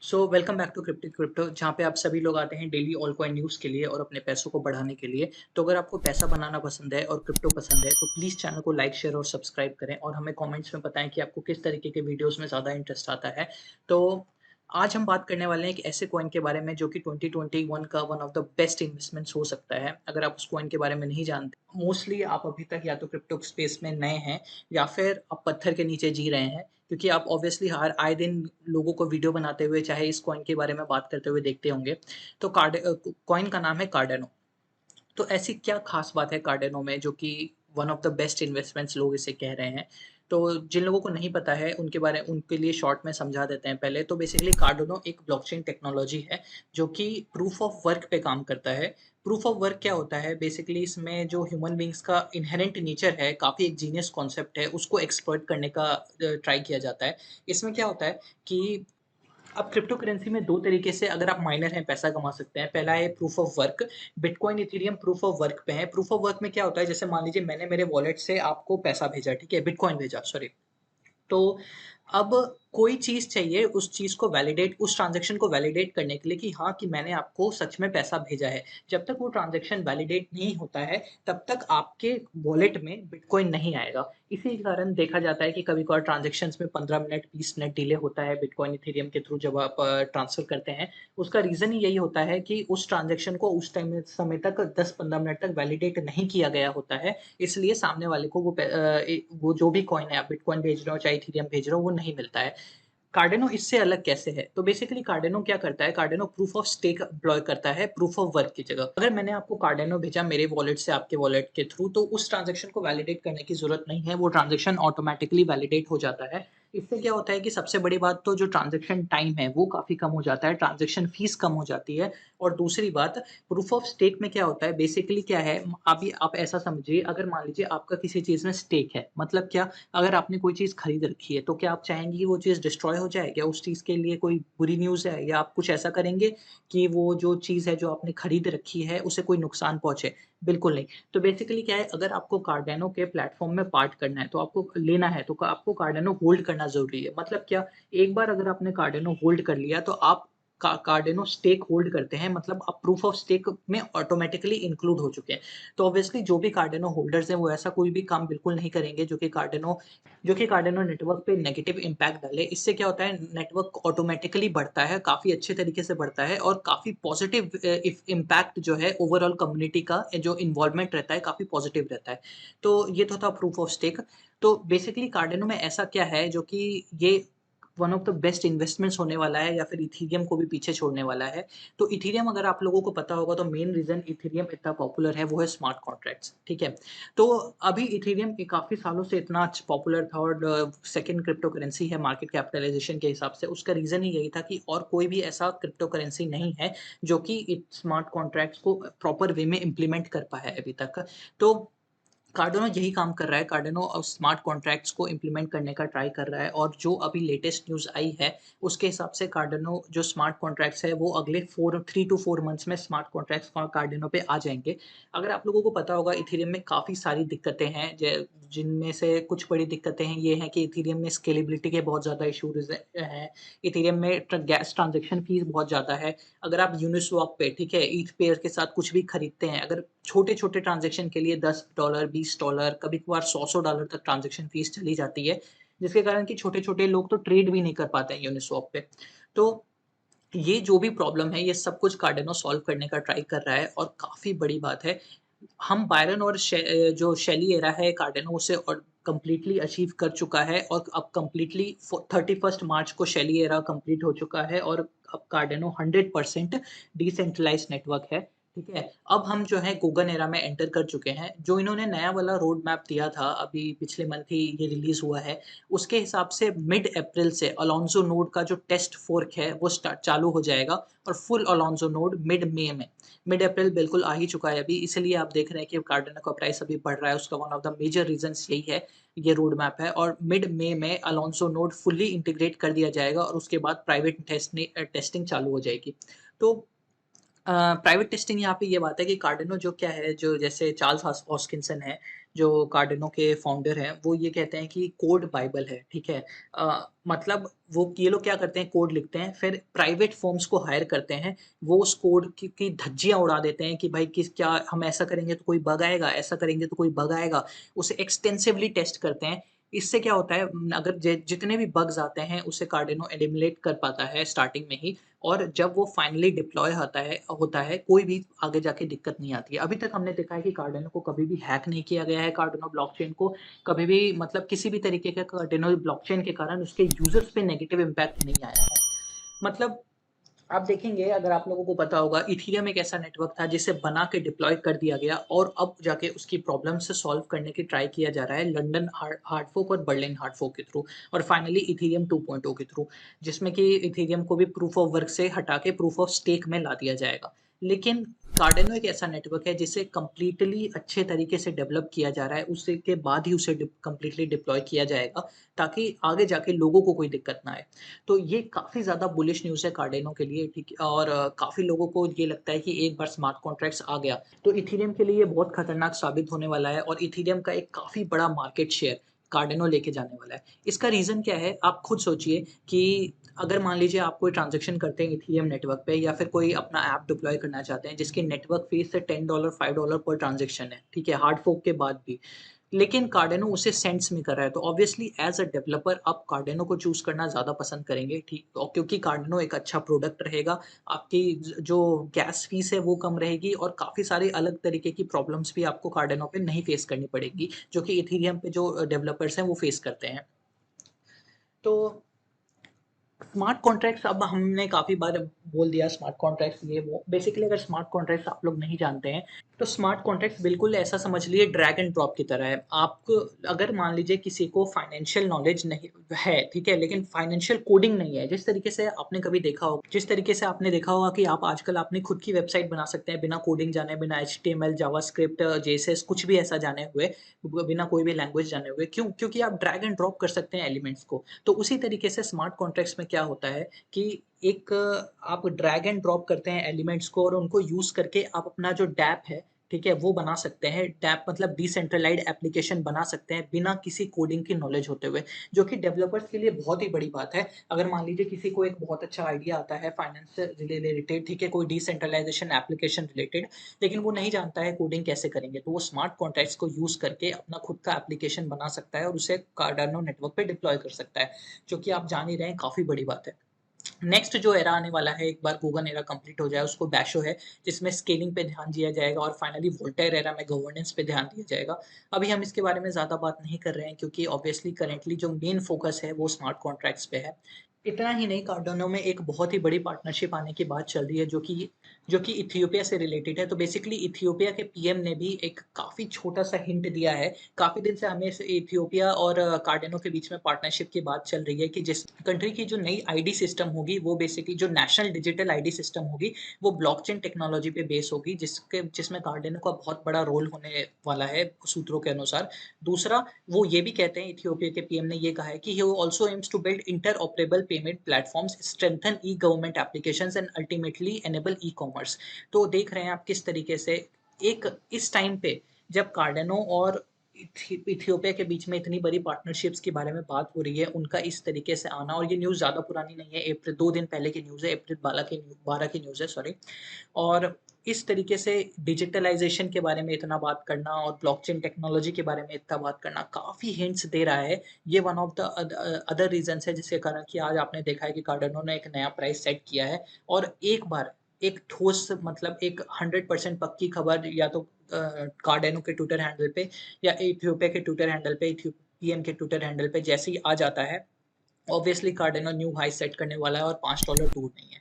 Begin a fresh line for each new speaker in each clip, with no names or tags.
Welcome back to crypto जहाँ पे आप सभी लोग आते हैं डेली ऑल कॉइन न्यूज़ के लिए और अपने पैसों को बढ़ाने के लिए। तो अगर आपको पैसा बनाना पसंद है और क्रिप्टो पसंद है तो प्लीज़ चैनल को लाइक शेयर और सब्सक्राइब करें और हमें कमेंट्स में बताएं कि आपको किस तरीके के वीडियोस में ज़्यादा इंटरेस्ट आता है। तो आज हम बात करने वाले हैं एक ऐसे कॉइन के बारे में जो कि 2021 का one of the best investments हो सकता है। अगर आप उस कॉइन के बारे में नहीं जानते, मोस्टली आप अभी तक या तो क्रिप्टो स्पेस में नए हैं या फिर आप पत्थर के नीचे जी रहे हैं, क्योंकि आप ऑब्वियसली हर आए दिन लोगों को वीडियो बनाते हुए चाहे इस कॉइन के बारे में बात करते हुए देखते होंगे। तो कॉइन का नाम है कार्डेनो। तो ऐसी क्या खास बात है कार्डेनो में जो कि one of the best investments लोग इसे कह रहे हैं। तो जिन लोगों को नहीं पता है उनके लिए शॉर्ट में समझा देते हैं पहले। तो बेसिकली कार्डेनो एक ब्लॉकचेन टेक्नोलॉजी है जो कि प्रूफ ऑफ वर्क पे काम करता है। प्रूफ ऑफ वर्क क्या होता है? बेसिकली इसमें जो ह्यूमन बींग्स का इनहेरेंट नेचर है, काफ़ी एक जीनियस कॉन्सेप्ट है, उसको एक्सप्लॉइट करने का ट्राई किया जाता है। इसमें क्या होता है कि अब क्रिप्टो करेंसी में 2 तरीके से अगर आप माइनर हैं पैसा कमा सकते हैं। पहला है proof of work. Bitcoin, Ethereum proof of work पे है। प्रूफ ऑफ वर्क में क्या होता है, जैसे मान लीजिए मैंने मेरे वॉलेट से आपको पैसा भेजा, ठीक है? बिटकॉइन भेजा, सॉरी। तो अब कोई चीज़ चाहिए उस चीज़ को वैलिडेट, उस ट्रांज़ैक्शन को वैलिडेट करने के लिए कि हाँ, कि मैंने आपको सच में पैसा भेजा है। जब तक वो ट्रांज़ैक्शन वैलिडेट नहीं होता है, तब तक आपके वॉलेट में बिटकॉइन नहीं आएगा। इसी कारण देखा जाता है कि कभी-कभार ट्रांज़ैक्शंस में 15 मिनट, 20 मिनट डिले होता है बिटकॉइन, इथेरियम के थ्रू जब आप ट्रांसफ़र करते हैं। उसका रीज़न ही यही होता है कि उस ट्रांज़ैक्शन को उस समय तक 10-15 मिनट तक वैलिडेट नहीं किया गया होता है। इसलिए सामने वाले को वो जो भी कॉइन है, आप बिटकॉइन भेज रहे हो चाहे इथेरियम भेज रहे हो, वो नहीं मिलता है। कार्डेनो इससे अलग कैसे है? तो बेसिकली कार्डेनो क्या करता है, Cardano proof of stake employ करता है प्रूफ ऑफ वर्क की जगह। अगर मैंने आपको कार्डेनो भेजा मेरे वॉलेट से आपके वॉलेट के थ्रू, तो उस ट्रांज़ैक्शन को वैलिडेट करने की ज़रूरत नहीं है, वो ट्रांज़ैक्शन ऑटोमैटिकली वैलिडेट हो जाता है। इससे क्या होता है कि सबसे बड़ी बात तो जो ट्रांज़ैक्शन टाइम है, वो काफ़ी कम हो जाता है, ट्रांज़ैक्शन फ़ीस कम हो जाती है। और दूसरी बात, प्रूफ ऑफ स्टेक में क्या होता है, बेसिकली क्या है, अभी आप ऐसा समझिए, अगर मान लीजिए आपका किसी चीज़ में स्टेक है, मतलब क्या, अगर आपने कोई चीज़ खरीद रखी है, तो क्या आप चाहेंगे कि वो चीज़ डिस्ट्रॉय हो जाए? क्या उस चीज़ के लिए कोई बुरी न्यूज़ है, या आप कुछ ऐसा करेंगे कि वो जो चीज़ है जो आपने खरीद रखी है, उसे कोई नुकसान पहुँचे? बिल्कुल नहीं। तो बेसिकली क्या है, अगर आपको कार्डेनो के प्लेटफ़ॉर्म में पार्ट करना है, तो आपको लेना है, तो आपको कार्डेनो होल्ड करना ज़रूरी है। मतलब क्या, एक बार अगर आपने कार्डेनो होल्ड कर लिया, तो आप कार्डेनो स्टेक होल्ड करते हैं, मतलब आप प्रूफ ऑफ स्टेक में ऑटोमैटिकली इंक्लूड हो चुके हैं। तो ऑब्वियसली जो भी कार्डेनो होल्डर्स हैं, वो ऐसा कोई भी काम बिल्कुल नहीं करेंगे जो कि कार्डेनो नेटवर्क पे नेगेटिव इम्पैक्ट डाले। इससे क्या होता है, नेटवर्क ऑटोमैटिकली बढ़ता है, काफ़ी अच्छे तरीके से बढ़ता है और काफ़ी पॉज़िटिव इफ इम्पैक्ट जो है ओवरऑल कम्युनिटी का जो इन्वॉल्वमेंट रहता है, काफ़ी पॉज़िटिव रहता है। तो ये तो था प्रूफ ऑफ स्टेक। तो बेसिकली कार्डेनो में ऐसा क्या है जो कि ये one of the best investments होने वाला है, या फिर इथेरियम को भी पीछे छोड़ने वाला है। तो इथेरियम, अगर आप लोगों को पता होगा, तो मेन रीज़न इथेरियम इतना पॉपुलर है वो है स्मार्ट कॉन्ट्रैक्ट्स, ठीक है? तो अभी इथेरियम काफ़ी सालों से इतना पॉपुलर था और सेकंड क्रिप्टो करेंसी है मार्केट कैपिटलाइज़ेशन के हिसाब से। उसका रीज़न ही यही था कि और कोई भी ऐसा क्रिप्टो करेंसी नहीं है जो कि स्मार्ट कॉन्ट्रैक्ट्स को प्रॉपर वे में इम्प्लीमेंट कर पाया है अभी तक। तो कार्डेनो यही काम कर रहा है। कार्डेनो स्मार्ट कॉन्ट्रैक्ट्स को इम्प्लीमेंट करने का ट्राई कर रहा है, और जो अभी लेटेस्ट न्यूज़ आई है, उसके हिसाब से कार्डेनो जो स्मार्ट कॉन्ट्रैक्ट्स है, वो अगले 3 टू 4 मंथ्स में स्मार्ट कॉन्ट्रैक्ट्स कार्डेनो पे आ जाएँगे। अगर आप लोगों को पता होगा, इथेरियम में काफ़ी सारी दिक्कतें हैं, ज जिनमें से कुछ बड़ी दिक्कतें हैं, ये हैं कि इथेरियम में स्केलेबिलिटी के बहुत ज़्यादा इश्यूज़ हैं। इथेरियम में गैस ट्रांज़ैक्शन फ़ीस बहुत ज़्यादा है। अगर आप यूनिस्वैप पे, ठीक है, ईथ पेयर के साथ कुछ भी खरीदते हैं, अगर छोटे-छोटे ट्रांज़ैक्शन के लिए $10, $20, कभी-कभार $100 डॉलर तक ट्रांज़ैक्शन फ़ीस चली जाती है, जिसके कारण कि छोटे-छोटे लोग तो ट्रेड भी नहीं कर पाते हैं यूनिस्वैप पे। तो ये जो भी प्रॉब्लम है, ये सब कुछ कार्डेनो सॉल्व करने का ट्राई कर रहा है, और काफ़ी बड़ी बात है, हम बायरन और जो शेली एरा है कार्डेनो उसे और कंप्लीटली अचीव कर चुका है, और अब कंप्लीटली 31st मार्च को शेली एरा कंप्लीट हो चुका है, और अब कार्डेनो 100% डिसेंट्रलाइज्ड नेटवर्क है, ठीक है? अब हम जो है गूगल एरा में एंटर कर चुके हैं। जो इन्होंने नया वाला रोड मैप दिया था, अभी पिछले मंथ ही ये रिलीज़ हुआ है, उसके हिसाब से मिड अप्रैल से अलोन्ज़ो नोड का जो टेस्ट फ़ोर्क है, वो स्टार्ट चालू हो जाएगा, और फुल अलोन्ज़ो नोड मिड मई में। मिड अप्रैल बिल्कुल आ ही चुका है अभी, इसीलिए आप देख रहे हैं कि कार्डेनो का प्राइस अभी बढ़ रहा है। उसका one of the major reasons यही है, ये रोड मैप है, और मिड मई में अलोन्सो नोड फुल्ली इंटीग्रेट कर दिया जाएगा, और उसके बाद प्राइवेट टेस्टिंग चालू हो जाएगी। तो प्राइवेट टेस्टिंग यहाँ पे ये बात है कि कार्डिनो जो क्या है, जो जैसे चार्ल्स हॉस्किंसन है, जो कार्डिनो के फाउंडर हैं, वो ये कहते हैं कि कोड बाइबल है, ठीक है? मतलब वो ये लोग क्या करते हैं, कोड लिखते हैं, फिर प्राइवेट फर्म्स को हायर करते हैं, वो उस कोड की धज्जियाँ उड़ा देते हैं कि भाई किस क्या हम ऐसा करेंगे तो कोई बग आएगा, ऐसा करेंगे तो कोई बग आएगा, उसे एक्सटेंसिवली टेस्ट करते हैं। इससे क्या होता है, अगर जितने भी बग्स आते हैं, उसे कार्डिनो एलिमिनेट कर पाता है स्टार्टिंग में ही, और जब वो फाइनली डिप्लॉय होता है, कोई भी आगे जाके दिक्कत नहीं आती है। अभी तक हमने देखा है कि कार्डिनो को कभी भी हैक नहीं किया गया है, कार्डिनो ब्लॉकचेन को कभी भी, मतलब किसी भी तरीके का कार्डिनो ब्लॉकचेन के कारण उसके यूज़र्स पे नेगेटिव इम्पैक्ट नहीं आया है। मतलब आप देखेंगे, अगर आप लोगों को पता होगा, इथेरियम एक ऐसा नेटवर्क था जिसे बना के डिप्लॉय कर दिया गया और अब जाके उसकी प्रॉब्लम से सॉल्व करने की ट्राई किया जा रहा है लंदन हार्ड फोक और बर्लिन हार्ड फोक के थ्रू, और फाइनली इथेरियम 2.0 के थ्रू, जिसमें कि इथेरियम को भी प्रूफ ऑफ वर्क से हटा के प्रूफ ऑफ स्टेक में ला दिया जाएगा। लेकिन कार्डिनो एक ऐसा नेटवर्क है जिसे कंप्लीटली अच्छे तरीके से डेवलप किया जा रहा है, उसके बाद ही उसे कंप्लीटली डिप्लॉय किया जाएगा, ताकि आगे जाके लोगों को कोई दिक्कत ना आए। तो ये काफ़ी ज़्यादा बुलिश न्यूज़ है कार्डिनो के लिए, ठीक है? और काफ़ी लोगों को ये लगता है कि एक बार स्मार्ट कॉन्ट्रैक्ट्स आ गया, तो इथेरियम के लिए ये बहुत खतरनाक साबित होने वाला है, और इथेरियम का एक काफ़ी बड़ा मार्केट शेयर कार्डिनो लेके जाने वाला है। इसका रीज़न क्या है? आप खुद सोचिए कि अगर मान लीजिए आप कोई ट्रांज़ैक्शन करते हैं इथेरियम नेटवर्क पे, या फिर कोई अपना ऐप डिप्लॉय करना चाहते हैं जिसकी नेटवर्क फ़ीस से $10 $5 पर ट्रांज़ैक्शन है, ठीक है? हार्ड फोक के बाद भी। लेकिन कार्डिनो उसे सेंट्स में कर रहा है, तो ऑब्वियसली एज़ अ डेवलपर आप कार्डिनो को चूज़ करना ज़्यादा पसंद करेंगे, ठीक? और क्योंकि कार्डिनो एक अच्छा प्रोडक्ट रहेगा, आपकी जो गैस फ़ीस है वो कम रहेगी, और काफ़ी सारे अलग तरीके की प्रॉब्लम्स भी आपको कार्डिनो पे नहीं फ़ेस करनी पड़ेगी, जो कि इथेरियम पे जो डेवलपर्स हैं वो फ़ेस करते हैं। तो स्मार्ट कॉन्ट्रैक्ट्स, अब हमने काफ़ी बार बोल दिया स्मार्ट कॉन्ट्रैक्ट्स ये वो। बेसिकली अगर स्मार्ट कॉन्ट्रैक्ट्स आप लोग नहीं जानते हैं, तो स्मार्ट कॉन्ट्रैक्ट्स बिल्कुल ऐसा समझ लीजिए ड्रैग एंड ड्रॉप की तरह है। आपको अगर मान लीजिए किसी को फाइनेंशियल नॉलेज नहीं है, ठीक है? लेकिन फाइनेंशियल कोडिंग नहीं है, जिस तरीके से आपने देखा होगा कि आप आजकल अपनी खुद की वेबसाइट बना सकते हैं बिना कोडिंग जाने, बिना एचटीएमएल, जावास्क्रिप्ट, जेएसएस कुछ भी ऐसा जाने हुए, बिना कोई भी लैंग्वेज जाने हुए। क्यों? क्योंकि आप ड्रैग एंड ड्रॉप कर सकते हैं एलिमेंट्स को। तो उसी तरीके से स्मार्ट कॉन्ट्रैक्ट्स में क्या होता है कि एक आप ड्रैग एंड ड्रॉप करते हैं एलिमेंट्स को, और उनको यूज़ करके आप अपना जो डैप है, ठीक है? वो बना सकते हैं। डैप मतलब डिसेंट्रलाइज़्ड एप्लीकेशन बना सकते हैं बिना किसी कोडिंग की नॉलेज होते हुए, जो कि डेवलपर्स के लिए बहुत ही बड़ी बात है। अगर मान लीजिए किसी को एक बहुत अच्छा आइडिया आता है फाइनेंस से रिलेटेड, ठीक है? कोई डिसेंट्रलाइज़ेशन एप्लीकेशन रिलेटेड, लेकिन वो नहीं जानता है कोडिंग कैसे करेंगे, तो वो स्मार्ट कॉन्ट्रैक्ट्स को यूज़ करके अपना खुद का एप्लीकेशन बना सकता है और उसे कार्डानो नेटवर्क पे डिप्लॉय कर सकता है, जो कि आप जान ही रहे हैं काफ़ी बड़ी बात है। नेक्स्ट जो एरा आने वाला है, एक बार गूगल एरा कंप्लीट हो जाए, उसको बैशो है, जिसमें स्केलिंग पे ध्यान दिया जाएगा, और फाइनली वोल्टेयर एरा में गवर्नेंस पे ध्यान दिया जाएगा। अभी हम इसके बारे में ज़्यादा बात नहीं कर रहे हैं, क्योंकि ऑब्वियसली करेंटली जो मेन फोकस है वो स्मार्ट कॉन्ट्रैक्ट्स पे है। इतना ही नहीं, कार्डानो में एक बहुत ही बड़ी पार्टनरशिप आने की बात चल रही है, जो कि इथियोपिया से रिलेटेड है। तो बेसिकली इथियोपिया के पीएम ने भी एक काफ़ी छोटा-सा हिंट दिया है। काफ़ी दिन से हमें इथियोपिया और कार्डानो के बीच में पार्टनरशिप की बात चल रही है कि जिस कंट्री की जो नई आईडी सिस्टम होगी, वो बेसिकली जो नेशनल डिजिटल आईडी सिस्टम होगी, वो ब्लॉकचेन टेक्नोलॉजी पे बेस होगी, जिसमें कार्डिनो का बहुत बड़ा रोल होने वाला है सूत्रों के अनुसार। दूसरा, वो ये भी कहते हैं, इथियोपिया के पीएम ने ये कहा है कि he also aims to build interoperable payment platforms, strengthen e-government applications and ultimately enable e-commerce. तो देख रहे हैं आप किस तरीके से एक इस टाइम पे, जब कार्डिनो और इथियोपिया के बीच में इतनी बड़ी पार्टनरशिप्स के बारे में बात हो रही है, उनका इस तरीके से आना, और ये न्यूज़ ज़्यादा पुरानी नहीं है, अप्रैल 2 दिन पहले की न्यूज़ है, अप्रैल 12 की न्यूज़ है, सॉरी। और इस तरीके से डिजिटलाइज़ेशन के बारे में इतना बात करना और ब्लॉकचेन टेक्नोलॉजी के बारे में इतना बात करना काफ़ी हिंट्स दे रहा है। ये one of the other reasons है जिसके कारण कि आज आपने देखा है कि कार्डिनो ने एक नया प्राइस सेट किया है, और एक बार एक ठोस, मतलब एक 100% पक्की खबर, या तो कार्डिनो के ट्विटर हैंडल पे, या इथियोपिया के ट्विटर हैंडल पे, इथियोपियन के ट्विटर हैंडल पे जैसे ही आ जाता है, ऑब्वियसली कार्डिनो न्यू हाई सेट करने वाला है, और $5 दूर नहीं है।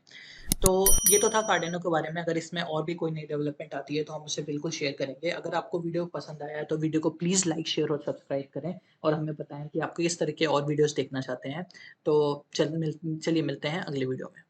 तो ये तो था कार्डिनो के बारे में। अगर इसमें और भी कोई नई डेवलपमेंट आती है तो हम उसे बिल्कुल शेयर करेंगे। अगर आपको वीडियो पसंद आया है तो वीडियो को प्लीज़ लाइक, शेयर और सब्सक्राइब करें, और हमें बताएँ कि आप किस तरह के और वीडियोज़ देखना चाहते हैं। तो चलिए मिलते हैं अगली वीडियो में।